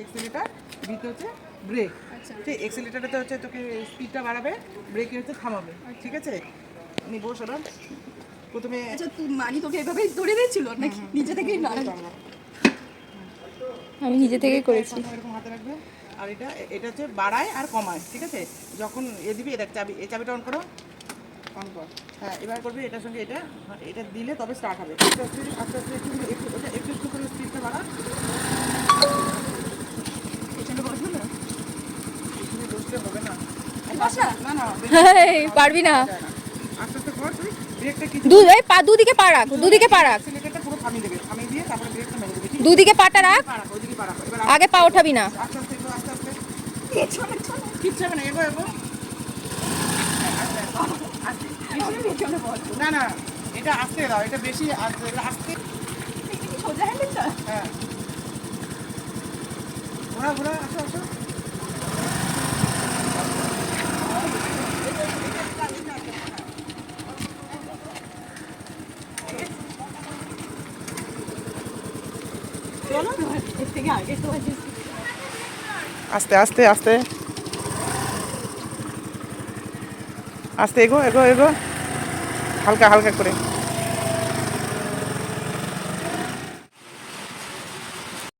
Accelerator, বিতে হচ্ছে break. ঠিক এক্সিলেটারটাতে হচ্ছে তোকে স্পিডটা বাড়াবে, ব্রেকে হচ্ছে থামাবে, ঠিক আছে? নি বস এবার। প্রথমে আচ্ছা তুই মানি তোকে এভাবেই ধরে দিয়েছিল নাকি নিজে থেকেই না? আমি নিজে থেকেই করেছি। এরকম হাতে রাখবে, আর এটা হচ্ছে বাড়ায় আর কমায়, ঠিক আছে? যখন দিবি দেখ চাবি, এই চাবিটা অন করো, অন কর। হ্যাঁ এবার করবি এটার সঙ্গে এটা দিলে তবে স্টার্ট হবে। আস্তে আস্তে আস্তে আস্তে একটু একটু করে স্পিডটা বাড়া। পেছনে বসবো না? তুমি বসতে হবে না, বস না। না না পারবি না। আস্তে আস্তে কর তুই। ব্রেকটা কি দুদিকে পা রাখ, দুদিকে পা রাখ, সিলিন্ডারটা পুরো থামিয়ে দেবে, থামিয়ে দিয়ে তারপরে ব্রেকটা মেরে দেবে। দুদিকে পাটা রাখ, পা রাখ, ওইদিকে পা রাখ। এবার আগে পা ওঠাবি না। আস্তে আস্তে একটু আস্তে আস্তে পেছনে চল। কিচ্ছু হবে না, এগো এগো। আমি পেছনে বসবো। না না এটা আস্তে দাও, এটা বেশি আস্তে। এটা কি সোজা হ্যান্ডেলটা? হ্যাঁ ঘোরা ঘোরা, আসো আসো। চলো এর থেকে আগে তো আছে। আস্তে আস্তে আস্তে আস্তে, এগো এগো এগো, হালকা হালকা করে।